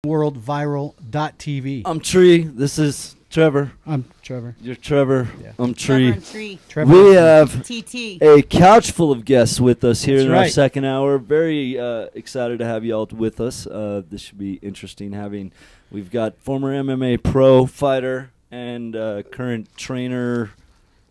worldviral.tv. I'm Tree. This is Trevor. I'm Trevor. You're Trevor. Yeah. I'm Tree. Trevor and Tree. Trevor We and have TT. a couch full of guests with us here That's in our right. second hour. Very excited to have you all with us. This should be interesting. We've got former MMA pro fighter and current trainer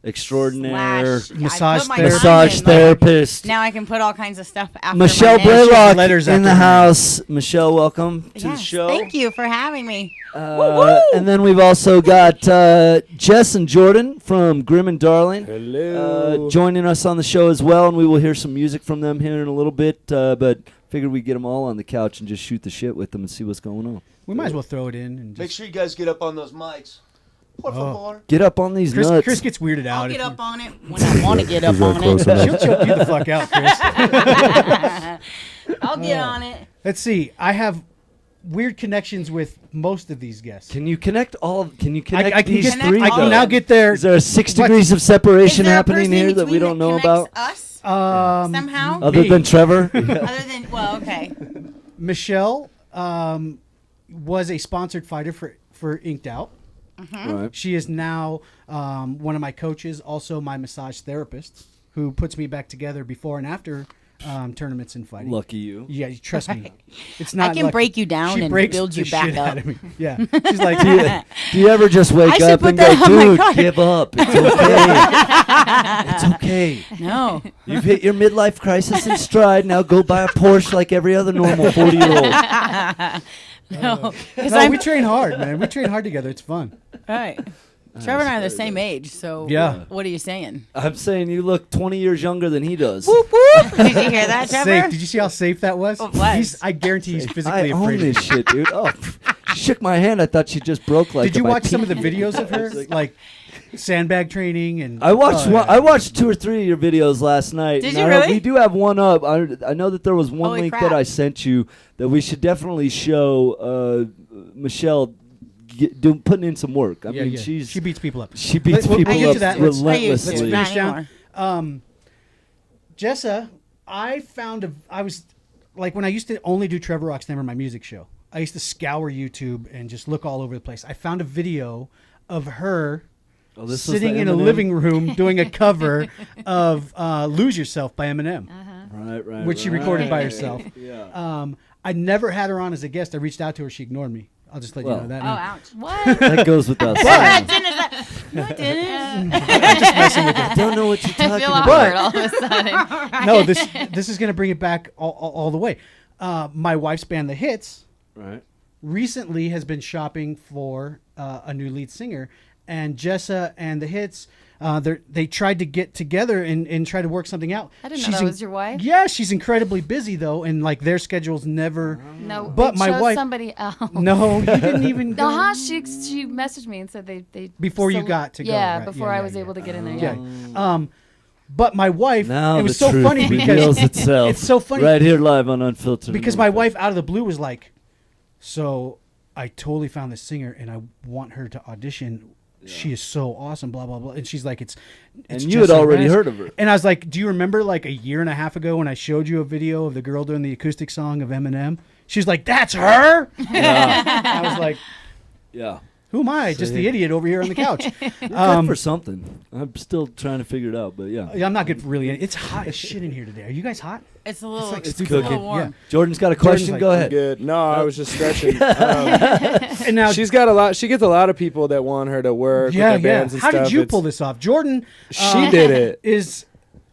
extraordinaire, Massage therapist. Now I can put all kinds of stuff after Michelle my name. Blalock letters in the after her name. house. Michelle, welcome to the Yes, show. Thank you for having me. And then we've also got Jess and Jordan from Grim and Darling. Hello. Joining us on the show as well, and we will hear some music from them here in a little bit. But figured we'd get them all on the couch and just shoot the shit with them and see what's going on. We might as well throw it in. And Make sure you guys get up on those mics. Por favor. Get up on these Chris, nuts. Chris gets weirded out. I'll get up on it when I want to get up on She'll it. choke you the fuck out, Chris. I'll get on it. Let's see. I have weird connections with most of these guests. Can you connect Can you connect I can these get, three? I can though? now get there. Is there 6 What? degrees of Is separation there a happening person here in that we between don't know connects about? Us Um, somehow. Other me. than Trevor? Other than okay. Michelle was a sponsored fighter for Inked Out. Right. She is now one of my coaches, also my massage therapist, who puts me back together before and after tournaments and fighting. Lucky you. Yeah, trust me. It's not. I can lucky. break you down She and breaks build you the back shit up. out of me. Yeah, she's like, Do you ever just wake I should up put and that go, on my dude, card." give up. It's okay. It's okay. No. You've hit your midlife crisis in stride. Now go buy a Porsche like every other normal 40-year-old. No. 'Cause no, I'm we train hard, man. We train hard together. It's fun. right. Trevor and I are the same age, so Yeah. what are you saying? I'm saying you look 20 years younger than he does. Whoop, whoop. Did you hear that, Trevor? Safe. Did you see how safe that was? It was. I guarantee he's physically I own afraid of this me. shit, dude. Oh, she shook my hand. I thought she just broke like. Did you my watch some of the pinky. videos of her, like sandbag training and? I watched Oh, one, yeah. I watched 2 or 3 of your videos last night. Did and you I know really? We do have one up. I know that there was one Holy link crap. that I sent you that we should definitely show Michelle putting in some work. I Yeah, mean, yeah. she beats people up. beats We'll people get up to that. relentlessly. Let's finish Not down. Jessa, I found I was like when I used to only do Trevor Rock's Never My Music Show. I used to scour YouTube and just look all over the place. I found a video of her Oh, this was sitting the in a Eminem? living room doing a cover of "Lose Yourself" by Eminem, Right, which she recorded by right. herself. Yeah. I never had her on as a guest. I reached out to her. She ignored me. I'll just let you Well. know that. Oh, now. ouch. What? That goes without No, saying. I didn't. I don't know what you're I talking feel about. awkward all of a sudden. No, this is going to bring it back all the way. My wife's band, The Hits, Right. recently has been shopping for a new lead singer, and Jessa and The Hits, they tried to get together and try to work something out. I didn't know that was your wife. Yeah, she's incredibly busy though, and like their schedules never. No, But they my chose wife- somebody else. No, you didn't even. go. Uh-huh, she messaged me and said they Before you got to go, yeah, right, before yeah, I was yeah. able to get in there. Yeah. Yeah. But my wife, Now it was the so truth funny because reveals itself. it's so funny Right here live on Unfiltered. because my wife out of the blue was like, so I totally found this singer and I want her to audition. She is so awesome, blah blah blah. And she's like, it's And you had Jessa already Reyes. heard of her. And I was like, do you remember like a year and a half ago when I showed you a video of the girl doing the acoustic song of Eminem? She's like, that's her. Yeah. I was like, Yeah. who am I? Just the idiot over here on the couch. You're good for something. I'm still trying to figure it out, but yeah. Yeah, I'm not good for really. It's hot as shit in here today. Are you guys hot? It's a little, like it's stupid. a little warm. Yeah. Jordan's got a Jordan's question. like, Go I'm ahead. Good. No, I was just stretching. And now, She's got a lot. She gets a lot of people that want her to work yeah, with their yeah. bands and How stuff. did you It's- pull this off? Jordan, She did it. is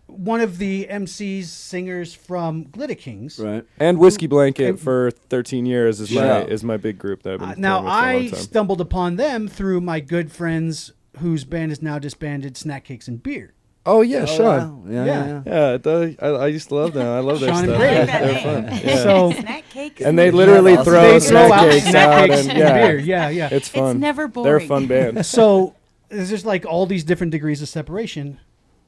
one of the MCs, singers from Glitter Kings. Right. And Whiskey Blanket for 13 years is Yeah. my big group that I've been Now, playing with for a I long time. stumbled upon them through my good friends whose band is now disbanded, Snack Cakes and Beer. Oh yeah, Sean. Wow. Yeah. Yeah. Yeah, I used to love them. I love their Sean and stuff. Brady. Yeah, they're fun. Yeah. So Snack cake. and they literally Yeah, throw they snack throw out cakes Snack out Cakes and and Beer. Yeah, yeah. it's fun. It's never They're a boring. fun band. So there's just like all these different degrees of separation.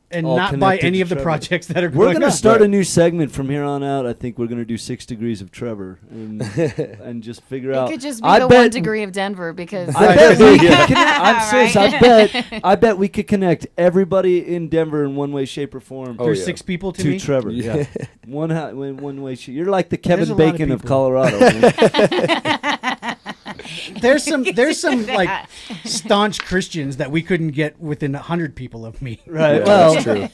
and All not buy connected any to of the Trevor. projects that are We're going gonna on. start a new segment from here on out. I think we're gonna do 6 degrees of Trevor and just figure It out. could just be I the bet- 1 degree of Denver because I bet we Yeah. could connect. I'm serious. I bet we could connect everybody in Denver in one way, shape, or form. Oh, There's yeah. 6 people to to me. Trevor. Yeah. One way. You're like the There's Kevin a lot of Bacon of people. Colorado. Man. There's some like staunch Christians that we couldn't get within 100 people of me. Right. Yeah, Well, that's true.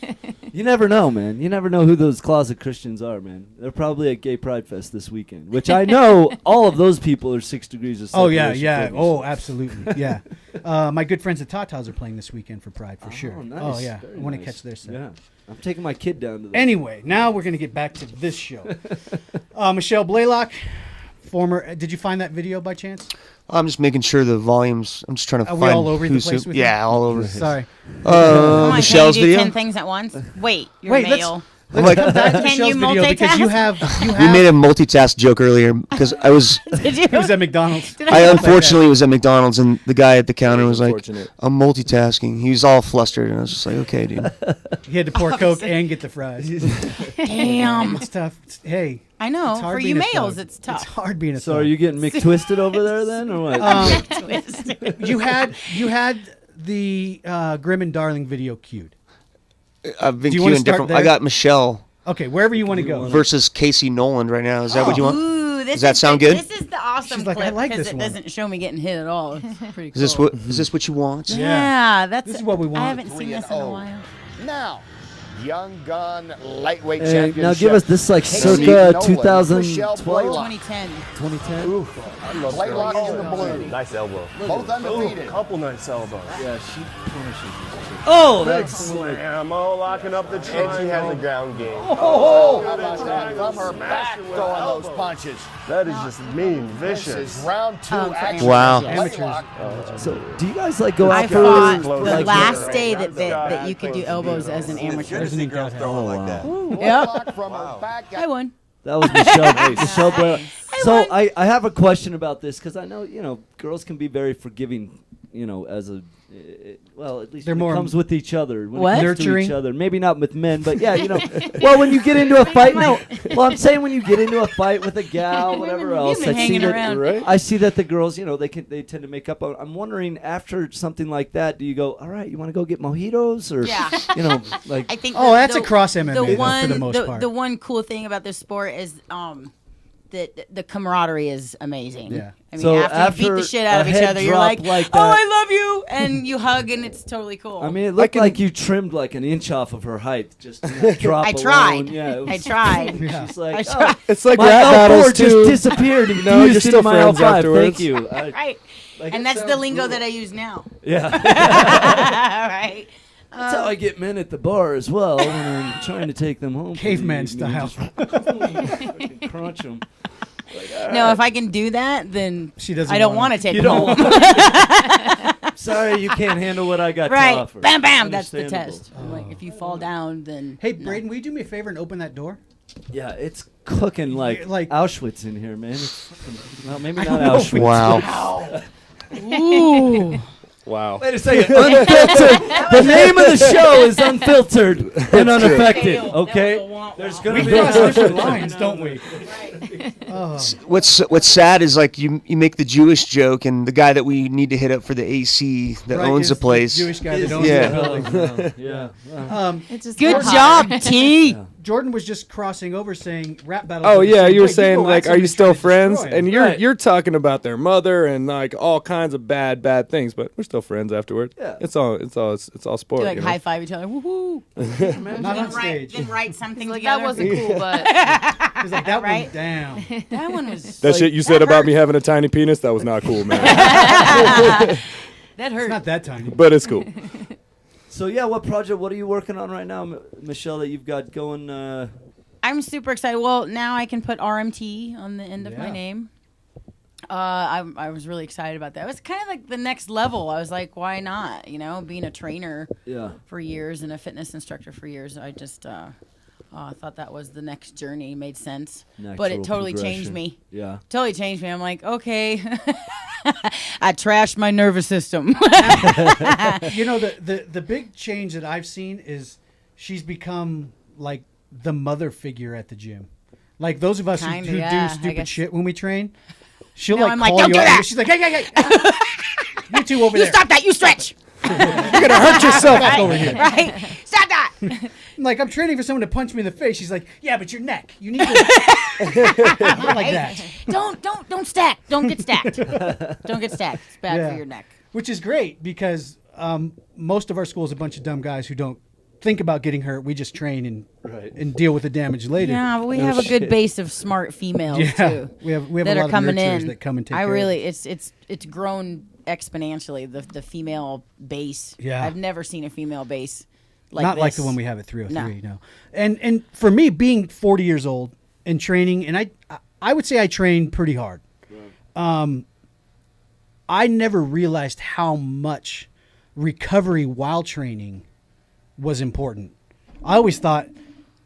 you never know, man. You never know who those closet Christians are, man. They're probably at Gay Pride Fest this weekend, which I know all of those people are 6 degrees of Oh separation. yeah. from us. Oh, absolutely. Yeah. My good friends at Tata's are playing this weekend for Pride for sure. nice. Oh yeah. Very I want to nice. catch their set. Yeah. I'm taking my kid down to that. Anyway, now we're gonna get back to this show. Michelle Blalock, former. Did you find that video by chance? I'm just making sure the volumes. I'm just trying to Are find we all over the who's place who. with you? Yeah, all over. Sorry. Come on, Michelle's can you do video. 10 things at once? Wait, you're Wait, male. Let's come back to Can Michelle's you video because you multitask? have We made a multitask joke earlier because I was. Did you? It was at McDonald's. Did I I? unfortunately was at McDonald's and the guy at the counter was like, Unfortunate. "I'm multitasking." He was all flustered and I was just like, "Okay, dude." He had to pour Coke and get the fries. Damn. It's tough. Hey, I know. it's hard For being you a males, thug. it's tough. It's hard being a So thug. are you getting McTwisted over there then, or what? You had the Grim and Darling video queued. I've been Do you wanna queuing start different. there? I got Michelle Okay, wherever you want to go. versus Casey Noland right now. Is that what you want? Ooh, this Does that is sound the, good? This is the awesome She's like, clip I like because this it one. doesn't show me getting hit at all. It's pretty Is this cool. what? Is this what you want? Yeah, that's. This is what we want. I haven't seen this in a while. Now, Young Gun Lightweight Hey, Championship. now give us this like Casey circa Nolan, 2012, Michelle Blalock. 2010. 2010. Blalock in the blue. Nice elbow. Both undefeated. Couple nice elbows. Yeah, she punishes you. Oh, that's Ammo locking up the And she triangle. has a ground game. Oh, How about that? From her back throwing those punches. that is just mean, This is vicious. round 2 for action. Wow. Blalock. So, do you guys like go I out fought for the like last day that you could do elbows as an amateur. There's an ink out here. Yep. Blalock from her back. I won. That was Michelle Blalock. So won. I have a question about this because I know girls can be very forgiving. As a well, at least They're when more it comes with each other. When What? it comes to Nurturing? each other. Maybe not with men, but yeah, Well, when you get into a fight, no. Well, I'm saying when you get into a fight with a gal, whatever You've else, been I see hanging that. around. Right? I see that the girls, they tend to make up. I'm wondering after something like that, do you go, all right, you want to go get mojitos or Yeah. like I think. Oh, that's across MMA The though, one, for the most part. the one cool thing about this sport is that the camaraderie is amazing. Yeah. I mean, So after you beat after the shit out of a each head other, you're drop like, like "Oh, that- I love you," and you hug, and it's totally cool. I mean, it looked like you trimmed like an inch off of her height. Just drop I alone. tried. Yeah, it I was tried. just like, I tried. It's like my rap battles L4 too. just disappeared. And No, you're fused still into my friends L5. Thank afterwards. you. Right. Like, And it that's the sounds lingo brutal. that I use now. Yeah. right. That's how I get men at the bar as well when I'm trying to take them home. from Caveman the evening. style. Just fucking crunch them. No, if I can do that, then She doesn't I don't wanna. want to take You them don't. home. Sorry, you can't handle what I got to Right. offer. Bam, bam. That's the Understandable. test. I'm like, if you fall down, then. Hey, no. Braden, will you do me a favor and open that door? Yeah, it's cooking like Like- Auschwitz in here, man. It's fucking, well, maybe I not don't know if Auschwitz. we- Wow. Ooh. Wow. Wait a second. Unfiltered. The name of the show is Unfiltered and Unaffected. Fail. Okay? That was a womp There's womp. going We to be cross different lines, don't we? Oh. What's sad is like you make the Jewish joke and the guy that we need to hit up for the AC that Right, owns is the place. Jewish guy that Is- owns Yeah. the building. Yeah. It just Good got job, hotter. T. Jordan was just crossing over saying rap battles. Oh are the yeah, same you were way. saying go like, at are you somebody still trying to friends? destroy And him. you're Right. you're talking about their mother and like all kinds of bad things, but we're still friends afterward. Yeah. It's all sport. Do like you know? high five each other. Woohoo. Not on Then stage. write something Like together. that wasn't cool, but He's like, that Right? went down. That one was. That shit you said about me having a tiny penis, that was not cool, man. That It's hurt. not that tiny. But it's cool. So, yeah, what are you working on right now, Michelle, that you've got going? I'm super excited. Well, now I can put RMT on the end of my Yeah. name. I was really excited about that. It was kind of like the next level. I was like, why not? Being a trainer Yeah. for years and a fitness instructor for years, I just thought that was the next journey. Made sense. But it Natural totally changed progression. me. Yeah. Totally changed me. I'm like, okay. I trashed my nervous system. You know, the big change that I've seen is she's become like the mother figure at the gym. Like those of us Kinda, who yeah, I do stupid guess. shit when we train, she'll No, like I'm call like, "Don't you do out. that." She's like, hey, you two over You there. stop that. You stretch. You're gonna hurt yourself back over here. Right? Stop that. I'm like, I'm training for someone to punch me in the face. She's like, yeah, but your neck. You need to not like that. Don't stack. Don't get stacked. Don't get stacked. It's bad Yeah. for your neck. Which is great because most of our school is a bunch of dumb guys who don't think about getting hurt. We just train and deal with the damage later. Yeah, but we have a good base of smart females too. we have that a are lot coming of nurturers in. that come and take I care really, of it. it's grown exponentially. The female base. Yeah. I've never seen a female base like not like this. the one we have at 303. No. No. And for me, being 40 years old and training, and I would say I train pretty hard. I never realized how much recovery while training was important. I always thought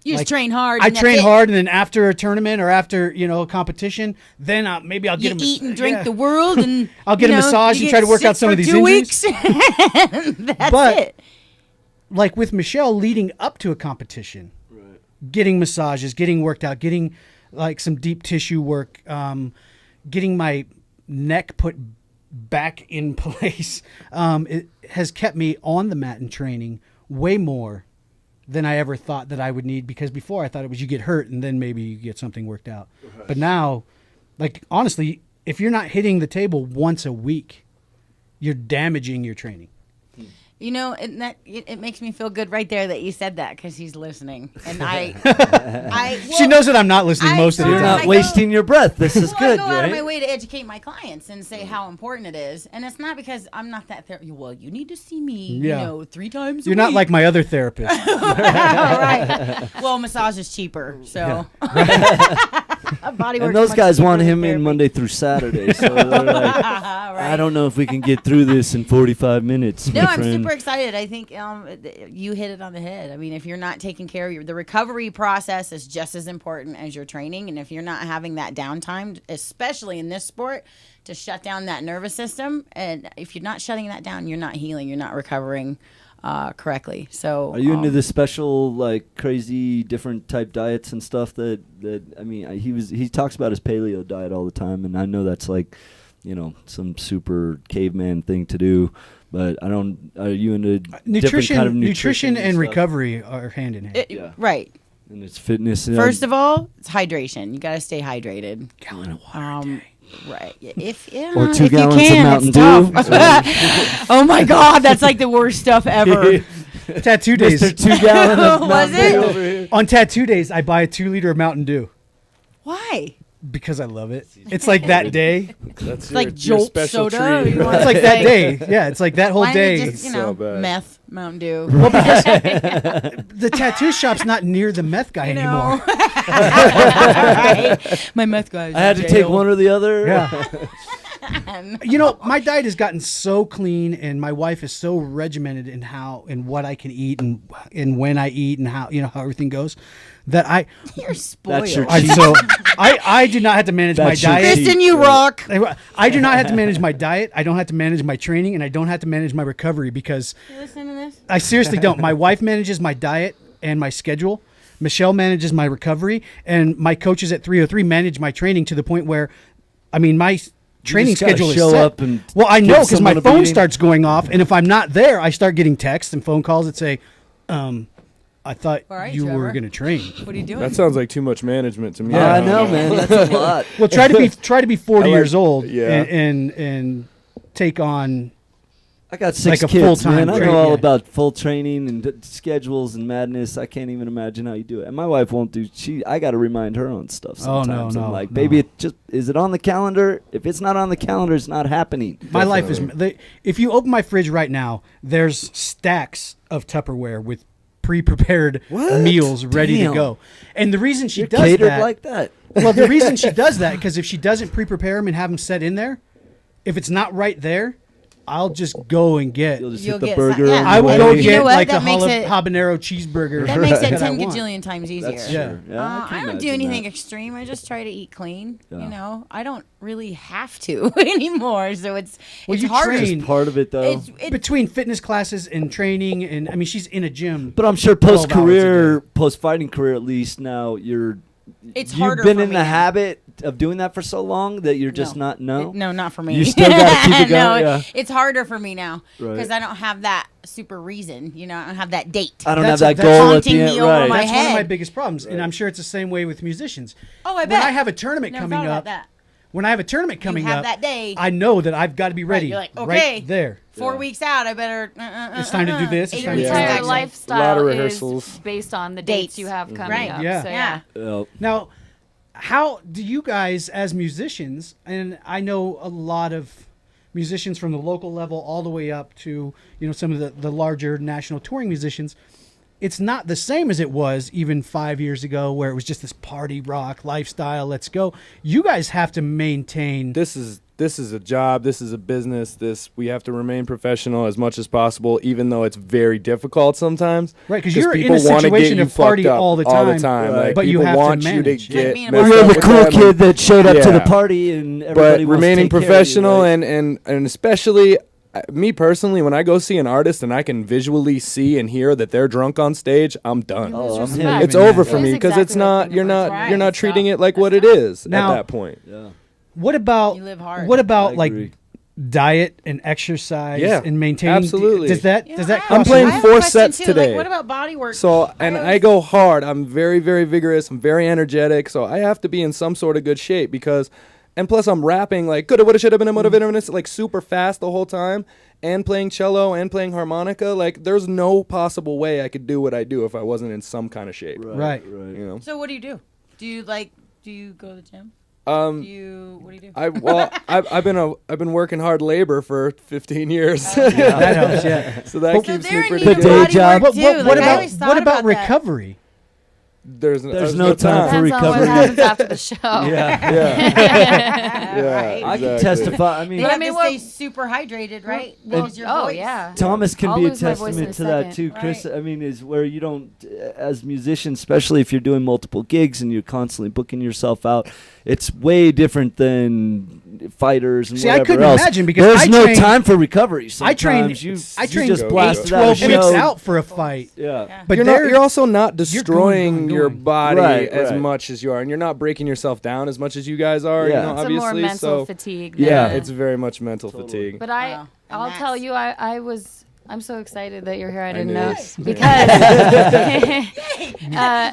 You just like, train hard. I and that's train it. hard, and then after a tournament or after a competition, then maybe I'll You get a eat and drink yeah. the world, and I'll get you a know, massage you and try get to work out sick some for of these 2 injuries. weeks. That's But- it. Like with Michelle leading up to a competition, getting massages, getting worked out, getting like some deep tissue work, getting my neck put back in place, it has kept me on the mat and training way more than I ever thought that I would need, because before I thought it was you get hurt and then maybe you get something worked out. But now, like honestly, if you're not hitting the table once a week, you're damaging your training. You know, and it makes me feel good right there that you said that, because he's listening, and She knows that I'm not listening most of the You're time. not wasting your breath. This is I good, go out of my right? way to educate my clients and say how important it is, and it's not because I'm not that well, you need to see me, Yeah. 3 times. You're a not week. like my other therapist. Right. Well, massage is cheaper, so. Body And work's those much guys cheaper want than him in therapy. Monday through Saturday, so they're like, I don't know if we can get through this in 45 minutes. No, my I'm friend. super excited. I think you hit it on the head. I mean, if you're not taking care of the recovery process is just as important as your training. And if you're not having that downtime, especially in this sport, to shut down that nervous system, and if you're not shutting that down, you're not healing, you're not recovering correctly. So Are you into the special, like, crazy different type diets and stuff that I mean, he talks about his paleo diet all the time, and I know that's like, some super caveman thing to do, but I don't. Are you into different kind of nutrition and stuff? recovery are hand in hand. Yeah. Right. And it's fitness. First of all, it's hydration. You got to stay hydrated. Gallon of water a day. Right. Or 2 if gallons you can, of Mountain it's Dew. tough. Oh my God, that's like the worst stuff ever. Tattoo days. Mr. 2 gallon of Was Mountain it? Dew over here. On tattoo days, I buy a 2-liter of Mountain Dew Why? because I love it. It's like that day. That's It's like Jolt special soda. treat. You want It's like that day. Yeah, it's like that whole Why don't you day. just, It's so bad. meth, Mountain Dew. The tattoo shop's not near the meth guy anymore. Right? My meth guy. I had to take one or the other. Yeah. My diet has gotten so clean, and my wife is so regimented in how and what I can eat and when I eat and how how everything goes that You're spoiled. That's your I do not have to manage my That's your diet. cheat. Kristen, you rock. I do not have to manage my diet. I don't have to manage my training, and I don't have to manage my recovery because You listen to this? I seriously don't. My wife manages my diet and my schedule. Michelle manages my recovery, and my coaches at 303 manage my training to the point where, my training just gotta schedule is show set. up and well, I give know because my someone a phone beating. starts going off, and if I'm not there, I start getting texts and phone calls that say, "I thought All right, you were Trevor. going to train." What are you doing? That sounds like too much management to me. I know, man. That's a lot. Well, try to be 40 I like- years old yeah. and take on. I got 6 Like a kids, full-time man. I train- know all yeah. about full training and schedules and madness. I can't even imagine how you do it. And my wife won't do. I got to remind her on stuff Oh, no, sometimes. I'm no, like, no. baby, is it on the calendar? If it's not on the calendar, it's not happening. My life is. If you open my fridge right now, there's stacks of Tupperware with pre-prepared What? meals ready Damn. to go. And the reason she You're does catered that, like that. well, the reason she does that because if she doesn't pre-prepare them and have them set in there, if it's not right there, I'll just go and get. You'll just You'll hit the get burger. some- yeah. on the I would way. go You get know what? like the That makes it- habanero cheeseburger. That makes it that I 10 want. gajillion times easier. That's Yeah. true. Yeah, I, can I don't do imagine anything that. extreme. I just try to eat clean. Yeah. You know, I don't really have to anymore. So it's Well, you harder. train- Just part of it though. It's Between fitness classes and training, and I mean, she's in a gym. But I'm sure 12 hours a post-career, day. post-fighting career, at least now you've harder been for in me the now. habit of doing that for so long that you're just not. No, No, not for me. You still gotta keep it No, going, yeah. it's harder for me now Right. because I don't have that super reason. You know, I don't have that date. I don't That's have a- that that's goal at haunting the me end. over Right. my That's one of my head. biggest problems, and I'm sure it's the same way with musicians. Oh, I When bet. I have a tournament Never coming thought about up, that. when I have a tournament coming have up, that day. I know that I've got to be ready. You're like, okay, right there. 4 weeks out, I better. It's time to do this, it's Eight time to weeks do Your that. out. entire Yeah. lifestyle Lot of is rehearsals. based on the Dates. dates you have coming Right. up. Yeah. So, Yeah. Now, how do you guys, as musicians, and I know a lot of musicians from the local level all the way up to some of the larger national touring musicians, it's not the same as it was even 5 years ago, where it was just this party rock lifestyle. Let's go. You guys have to maintain. This is a job. This is a business. We have to remain professional as much as possible, even though it's very difficult sometimes. Right, 'cause you're in a people wanna situation get you of party fucked up all the time, Right. Like, but you people have to want you to manage. get being a messed Well, You're up the with cool them kid that showed up to the Yeah. party and everybody but wants to remaining take care of you, professional right? and especially me personally, when I go see an artist and I can visually see and hear that they're drunk on stage, I'm done. Oh, I'm Respect. him. It's Yeah. over for That me is because it's exactly not what you're I'm not Right. you're not Stop. treating it like That's what it not- is Now- at that point. Yeah. What about You live hard. What I about like agree. diet and exercise Yeah, and maintaining? absolutely. Does that Yeah, does that I- cross I'm playing I have a 4 question, sets too. today. Like, what about body work? So, and I go hard. I'm very, very vigorous. I'm very energetic. So I have to be in some sort of good shape because, and plus I'm rapping like coulda, woulda, shoulda, been a motivator, like super fast the whole time, and playing cello and playing harmonica. Like there's no possible way I could do what I do if I wasn't in some kind of shape. Right. You know. So what do? Do you Do you go to the gym? Um, What do you do? I've been working hard labor for 15 years. that helps? Yeah. So that But- keeps they're me in pretty need The of day good. body job. work, What, too. what Like, I about always thought what about that. recovery? There's no time for Depends on what recovery. happens after the show. Yeah. Yeah, I can exactly. testify. I They mean, But I have mean, to what- stay super hydrated, right? Well, Lose your oh voice. yeah. Thomas can I'll be a lose my voice in testament a to that second. too, Chris. Right. I mean, is where you don't, as musicians, especially if you're doing multiple gigs and you're constantly booking yourself out, it's way different than fighters and See, I whatever couldn't else. imagine because there's I no trained- time for recovery. I trained. Sometimes you I trained just go, blasted go. out a 12 weeks show. out for a fight. Yeah. But You're also not you're destroying going. your body Right, as right. much as you are, and you're not breaking yourself down as much as you guys are. Yeah. You know, It's a obviously. more mental so fatigue. Yeah. it's very much mental fatigue. But Wow. I'll And tell that's- you, I'm so excited that you're here. I didn't knew know it. because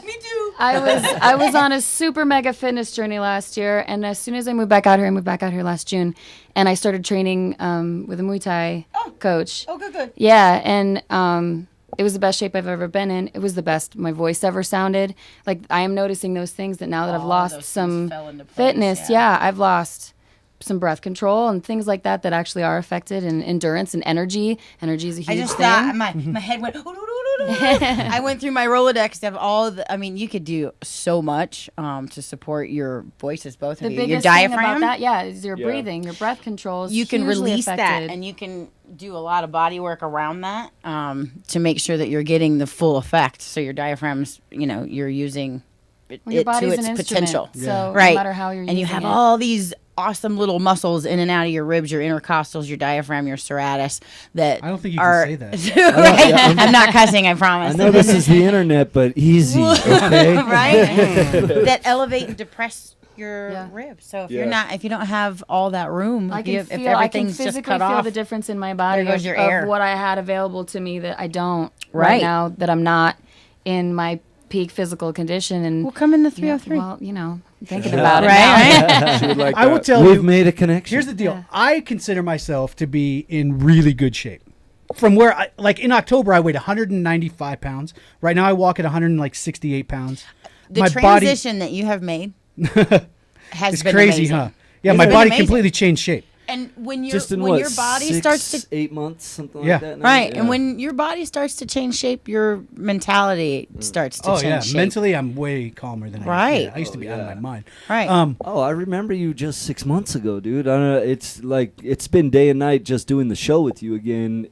Me too. I was on a super mega fitness journey last year, and as soon as I moved back out here, I moved back out here last June, and I started training with a Muay Thai coach. Oh, good. Yeah, and it was the best shape I've ever been in. It was the best my voice ever sounded. Like I am noticing those things that now that I've All lost those some things fell into place, fitness. yeah. Yeah, I've lost some breath control and things like that that actually are affected, and endurance and energy. Energy is a huge I just thing. thought my head went. I went through my Rolodex of all the. I mean, you could do so much to support your voices, both the of you. Your biggest thing about diaphragm. that, yeah, is your breathing, your breath control. Is You can hugely release that, affected. and you can do a lot of body work around that to make sure that you're getting the full effect. So your diaphragm's, you're using Well, your it to body's its an potential. instrument, so Right. no matter how you're and you using have it. all these awesome little muscles in and out of your ribs, your intercostals, your diaphragm, your serratus that I don't think you are, can say that. Right? I'm not cussing, I I promise. know this is the internet, but easy, okay? Right? That elevate and depress your Yeah. ribs. So if Yeah. if you don't have all that room, I if, can you, if feel, I can everything's just physically cut feel off, the difference in my body There goes of, your of air. what I had available to me that I don't Right. now, that I'm not in my peak physical condition. And we'll come in the yeah, 303. well, thinking about it Right? now. She would like I will that. tell We've you. made a connection. Here's the deal. Yeah. I consider myself to be in really good shape. From where like in October, I weighed 195 pounds. Right now, I walk at 168 pounds. The My transition that you have made has It's been crazy, amazing. huh? Yeah, It's my been body amazing. completely changed shape. And when Just in your body starts to 8 months, something Yeah. like that. now? right, Yeah. and when your body starts to change shape, your mentality starts to Oh change yeah, shape. mentally I'm way calmer than Right. I used to be out of my mind. Right. Oh, I remember you just 6 months ago, dude. I don't know. It's like it's been day and night just doing the show with you again.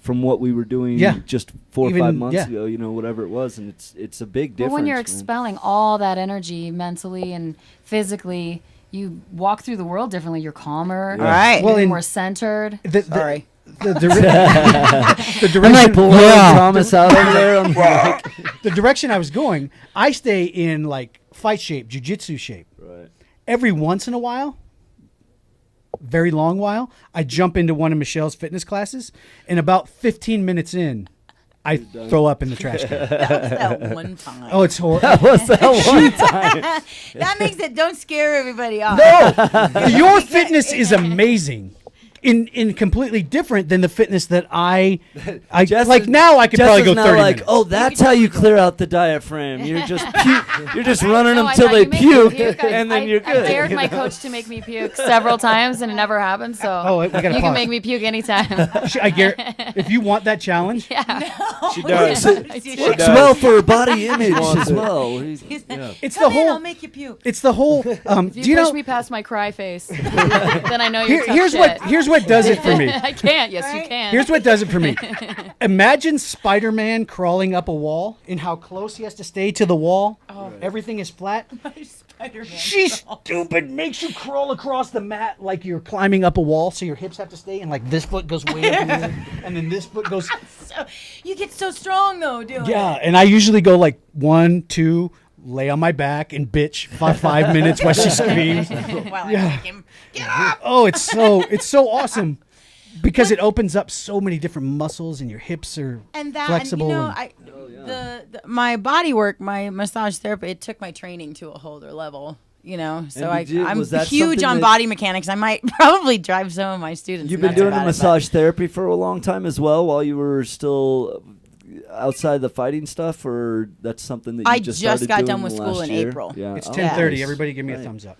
From what we were doing Yeah. just 4 or Even- 5 months yeah. ago, whatever it was, and it's a big difference. Well, when you're man. expelling all that energy mentally and physically, you walk through the world differently. You're calmer. All right. Well, You're in- more centered. Sorry. The direction, I'm like blowing Thomas out over there. I'm like, the direction I was going, I stay in like fight shape, jiu-jitsu shape. right. Every once in a while, very long while, I jump into one of Michelle's fitness classes, and about 15 minutes in, I throw up in the trash can. That one time. Oh, it's horrible. What's that one time? That makes it. Don't scare everybody off. Your fitness is amazing. In completely different than the fitness that I Jess like is- now. I could Jess probably is go now 30 like, minutes. oh, that's how you clear out the diaphragm. You're just you're just running No, them I till thought they you make me puke, I- and then I- you're good. I dared my coach to make me puke several times, and it never happened. So We gotta you pause. can make me puke anytime. I if you want that challenge, She does. Works well for her body image as well. it's Come the in, I'll whole. make you puke. It's the whole. If Do you you push know? me past my cry face, then I know you're tough Here's shit. here's what does it for me. I can't. Yes, you Right? can. Here's what does it for me. Imagine Spider-Man crawling up a wall and how close he has to stay to the wall. Everything is flat. Spider-Man. She's stupid. Makes you crawl across the mat like you're climbing up a wall, so your hips have to stay, and like this foot goes way up in the air, and then this foot goes. So, you get so strong though, doing Yeah, it. and I usually go like 1, 2, lay on my back and bitch for 5 minutes while she screams. While Yeah. I make him get up. Oh, it's so awesome because it opens up so many different muscles, and your hips are And that, flexible. and, my body work, my massage therapy, it took my training to a whole other level. So I'm was that huge something on that- body mechanics. I might probably drive some of my students. You've been nuts doing about the it, massage therapy for a long time as well, while you were still outside the fighting stuff, or that's something that you I just just started got doing done with the school last in year? April. Yeah. it's Oh, 10:30. nice. Everybody, give me a Right. thumbs up.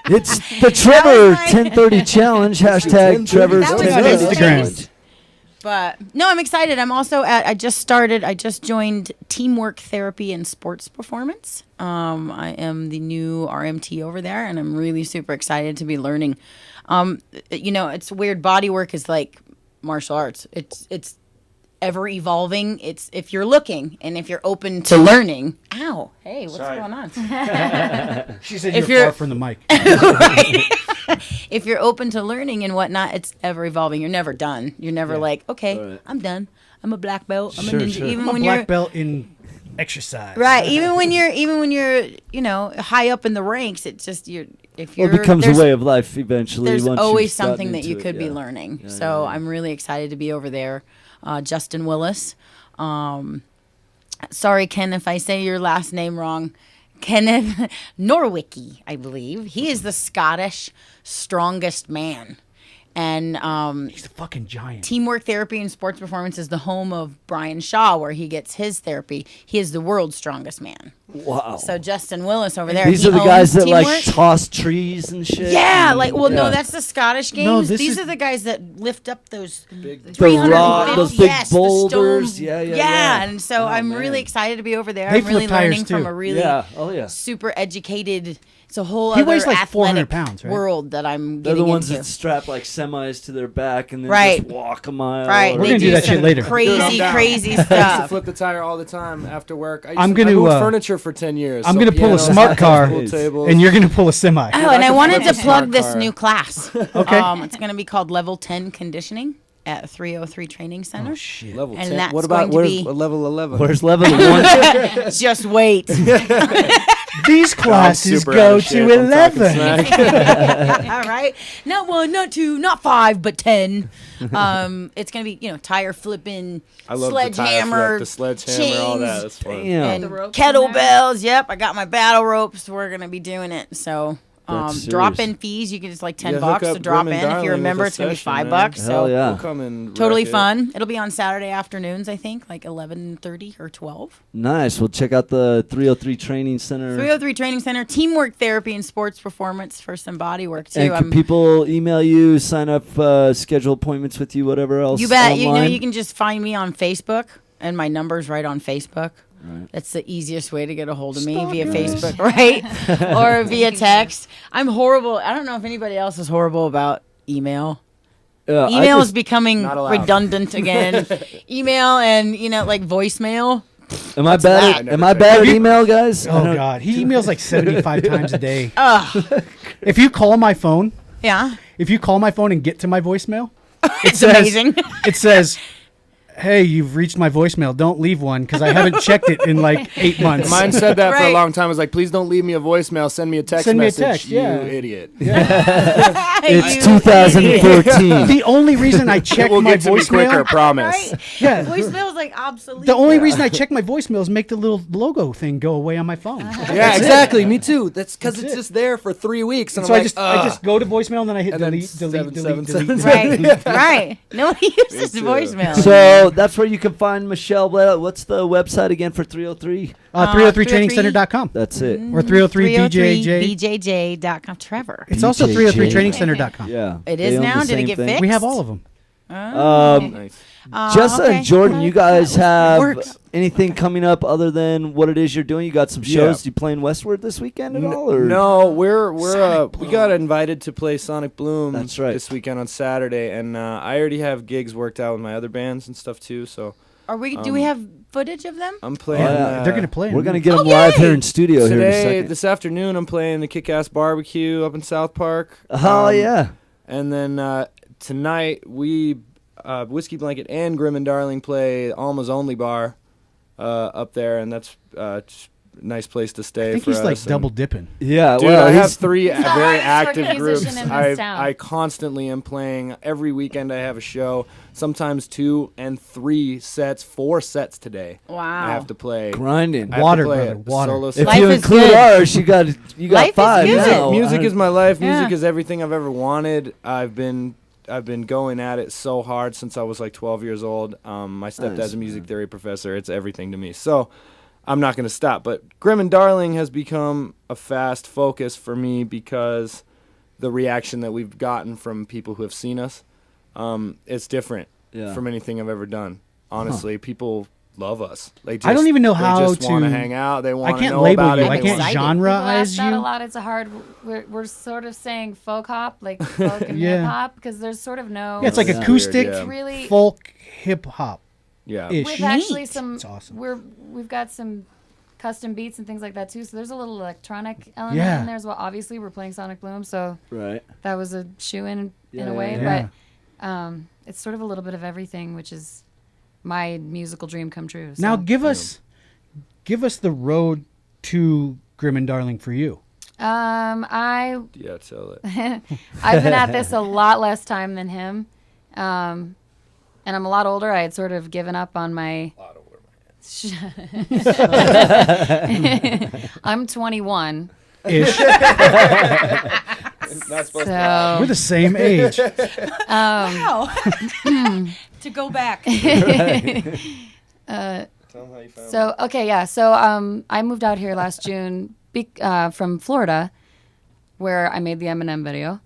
It's the Trevor was my- 1030 challenge. Hashtag Trevor's That was 1030 my challenge. Instagram. But no, I'm excited. I'm also I just joined Teamwork Therapy and Sports Performance. I am the new RMT over there, and I'm really super excited to be learning. It's weird. Body work is like martial arts. It's ever evolving. It's if you're looking and if you're open to learning. Ow! Hey, what's going on? She said If you're you're- far from the mic. If you're open to learning and whatnot, it's ever evolving. You're never done. You're never like, okay, Right. I'm done. I'm a black belt. I'm Sure, a ninja. sure. Even I'm a when black you're belt in exercise. right, even when you're high up in the ranks, it's just if you're Well, it becomes a there's- way of life eventually. There's once always you've gotten something that into you it, could be yeah. learning. Yeah, So yeah, yeah. I'm really excited to be over there. Justin Willis. Sorry, Ken, if I say your last name wrong. Kenneth Norwicki, I believe. He is the Scottish strongest man. And He's a fucking giant. Teamwork Therapy and Sports Performance is the home of Brian Shaw, where he gets his therapy. He is the world's strongest man. Wow. So Justin Willis over there. These he are the guys owns that like Teamwork. toss trees and shit. Yeah, and- like no, yeah. that's the Scottish games. No, this These is- are the guys that lift up those the 350 rock, those big yes, the boulders. stone- Yeah. And so Oh, I'm man. really excited to be over there. They I'm really flip tires, learning from too. a really Yeah. Oh yeah. super educated. It's a whole He other weighs like 400 athletic pounds, right? world that I'm They're getting the ones into. that strap like semis to their back and then Right. just walk a mile. Right, or- We're they gonna do that some shit later. Crazy, Dude, I'm down. crazy I used to stuff. flip the tire all the time after work. I I'm gonna, moved uh, furniture for 10 years. I'm so gonna pull a pianos, smart car, pool tables. and you're gonna pull a semi. Oh, and I can wanted flip to a plug smart this car. new class. Okay. It's going to be called Level 10 Conditioning at 303 Training Center. Oh shit. Level And 10. that's What about going to where's be- level 11? Where's level one? Just wait. These classes super go out of shape. to I'm talking 11. smack. All right. Not 1, not 2, not 5, but 10. It's going to be, tire flipping, I love the tire sledgehammer, flip, the sledgehammer, all that. chains, That's fun. Damn. and The ropes in there? kettlebells. Yep, I got my battle ropes. We're going to be doing it. So That's Drop-in serious. fees, you can just like $10 hook to up drop Grim in. and If Darling you're a with member, a it's gonna be session, $5. man. Hell So yeah. We'll come and totally wreck it. fun. It'll be on Saturday afternoons, I think, like 11:30 or 12. Nice. Well, check out the 303 Training Center. 303 Training Center, teamwork therapy and sports performance for some body work too. And can people email you, sign up, schedule appointments with you, whatever else? You bet. You know, online? you can just find me on Facebook, and my number's right on Facebook. Right. That's the easiest way to get a hold of me via Facebook, right? Or via text. I'm horrible. I don't know if anybody else is horrible about email. Email is becoming Not allowed. redundant again. Email and, like voicemail. Am I bad? that? Am I bad at email, guys? I Oh don't- God, he emails like 75 times a day. Ugh. If you call my phone, Yeah. and get to my voicemail, It's amazing. it says, "Hey, you've reached my voicemail. Don't leave one because I haven't checked it in like 8 months." Mine said that for a Right. long time. It was like, please don't leave me a voicemail. Send me a text Send me a message. text, yeah. You idiot. It's You 2014. The only reason I check We'll my get to me quicker, voicemail, promise. Right? yeah, Voicemail is like obsolete. the only reason I check my voicemail is make the little logo thing go away on my phone. Yeah, exactly. Me too. That's because That's it's it. just there for 3 weeks. And So I'm I like, just go to voicemail and then I hit And then delete. 777. Right. Right. Nobody uses too. voicemail. So that's where you can find Michelle Blalock. What's the website again for 303? 303trainingscenter.com That's it. or 303BJJ. 303BJJ.com. Trevor. It's also BJJ. 303trainingscenter.com. Yeah. It They is own the now? Did it same get thing. fixed? We have all of them. nice. Jessa okay. and Jordan, you guys have works. anything coming up other than what it is you're doing? You got some shows. Yeah. You playing Westward this weekend at all? Or? No, we got invited to play Sonic Bloom That's right. this weekend on Saturday, and I already have gigs worked out with my other bands and stuff too. So Are we? Do we have footage of them? I'm playing. yeah. They're gonna play. We're them. gonna get them Okay. live here in studio here in a today, second. this afternoon. I'm playing the Kick-Ass Barbecue up in South Park. Oh yeah. And then tonight we Whiskey Blanket and Grim and Darling play Alma's Only Bar up there, and that's just a nice place to stay. I think for he's like us. double And- dipping. Yeah. Dude, well, I have he's- 3 very hardest active working groups. musician in this town. I constantly am playing. Every weekend I have a show, sometimes 2 and 3 sets, 4 sets today. Wow. I have to play. grinding. I have to Water, play brother, a water. solo If set. Life you is include good. ours, you got Life is five good. now. Music is my life. Yeah. Music is everything I've ever wanted. I've been going at it so hard since I was like 12 years old. My stepdad's Nice, a music theory professor. It's everything to me. So I'm not going to stop. But Grim and Darling has become a fast focus for me because the reaction that we've gotten from people who have seen us, it's different Yeah. from anything I've ever done. Honestly, people love us. They just, I don't even know they how just want to- to hang out. They I want to can't know label about you. it. I I'm can't excited. People genreize ask that a you. lot. It's a hard. We're sort of saying folk hop, like folk and Yeah. hip hop, because there's sort of no. Yeah, it's like Yeah. acoustic Weird, It's really folk hip hop. Yeah. Ish. with actually Neat. some. It's awesome. We've got some custom beats and things like that too. So there's a little electronic element Yeah. in there as well. Obviously, we're playing Sonic Bloom, so Right. that was a shoe in Yeah, a way. yeah. But it's sort of a little bit of everything, which is my musical dream come true. So. Now give us the road to Grim and Darling for you. I Yeah, tell it. I've been at this a lot less time than him, and I'm a lot older. I had sort of given up on my. I'm 21, Ish. Not supposed so We're the same age. Wow. To go back. Tell them how you found so okay, yeah. So I moved out here last June from Florida, where I made the Eminem video,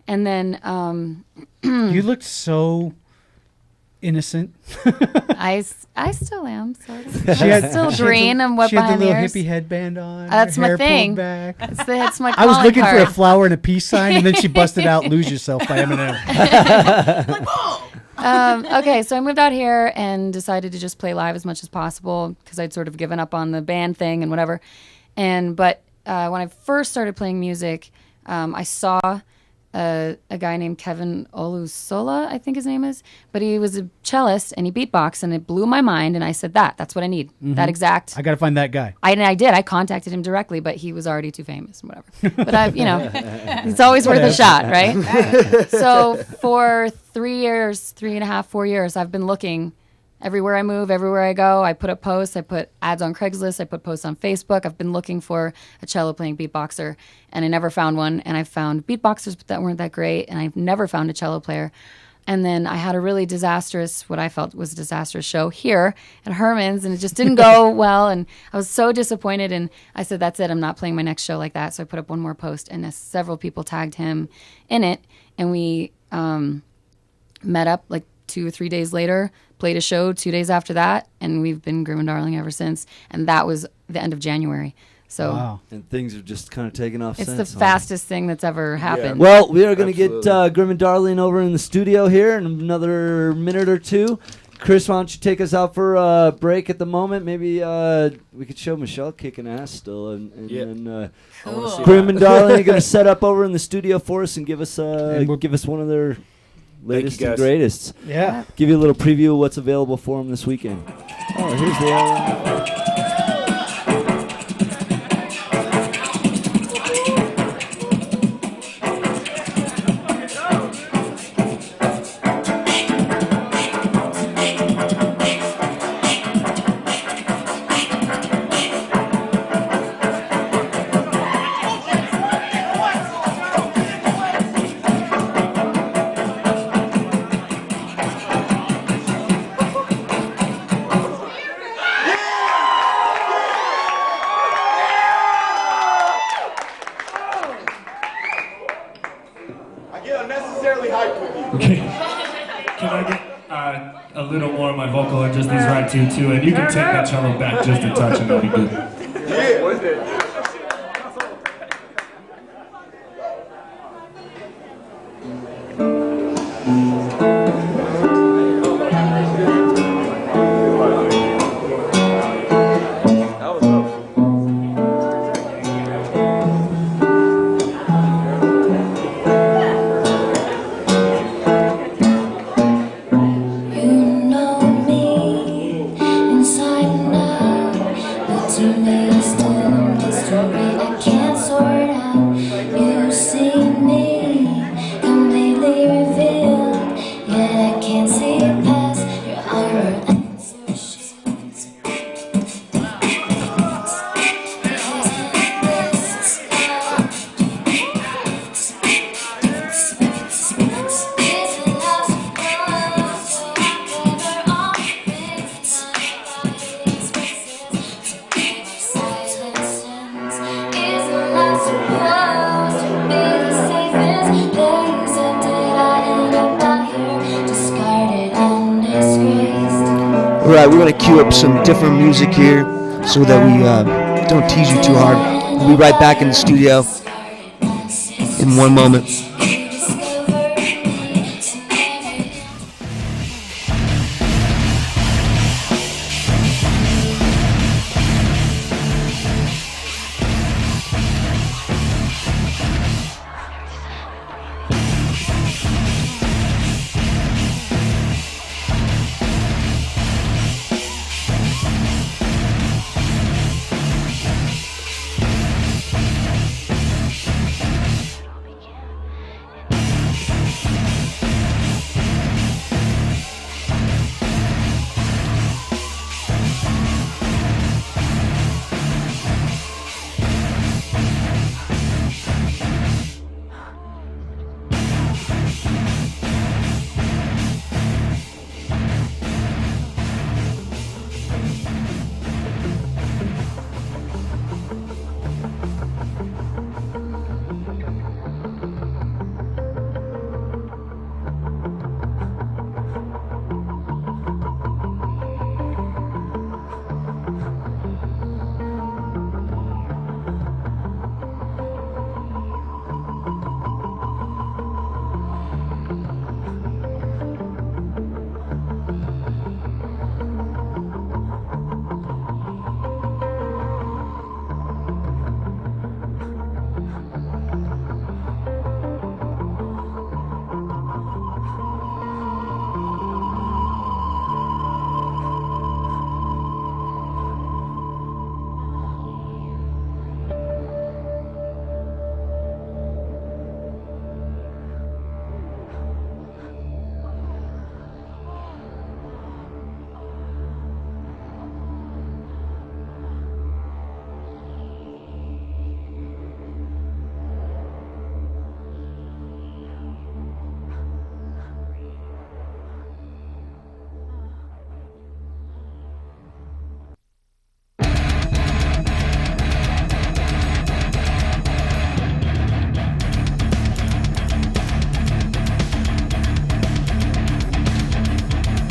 and then You looked so innocent. I still am sort of. She had- still she had green the- and wet She had the behind the little ears. hippie headband on. That's her my hair pulled thing. back. It's my I was calling looking for a card. flower and a peace sign, and then she busted out "Lose Yourself" by Eminem. Okay, so I moved out here and decided to just play live as much as possible because I'd sort of given up on the band thing and whatever. But when I first started playing music, I saw a guy named Kevin Olusola, I think his name is, but he was a cellist and he beatboxed and it blew my mind. And I said, that's what I need. That exact. I got to find that guy. I did. I contacted him directly, but he was already too famous and whatever. But it's always worth a shot, right? So for 3 years, 3.5, 4 years, I've been looking everywhere I move, everywhere I go, I put up posts, I put ads on Craigslist, I put posts on Facebook. I've been looking for a cello playing beatboxer, and I never found one. And I found beatboxers that weren't that great, and I've never found a cello player. And then I had a really disastrous, what I felt was a disastrous show here at Herman's, and it just didn't go well. And I was so disappointed. And I said, that's it. I'm not playing my next show like that. So I put up one more post, and several people tagged him in it. And we met up like 2 or 3 days later, played a show 2 days after that, and we've been Grim and Darling ever since. And that was the end of January. So Wow. And things have just kind of taken off it's since. the fastest thing that's ever happened. Well, we are going to get Grim and Darling over in the studio here in another minute or two. Chris, why don't you take us out for a break at the moment? Maybe we could show Michelle kicking ass still. And then Cool. Grim and Darling are going to set up over in the studio for us and give us one of their latest and greatest. Yeah. Give you a little preview of what's available for them this weekend. Oh, here's the... Can I get a little more of my vocal on just these right two too, and you can take that cello back just a touch and that'll be good. Yeah, what's that? Alright, we're going to cue up some different music here so that we don't tease you too hard. We'll be right back in the studio in one moment.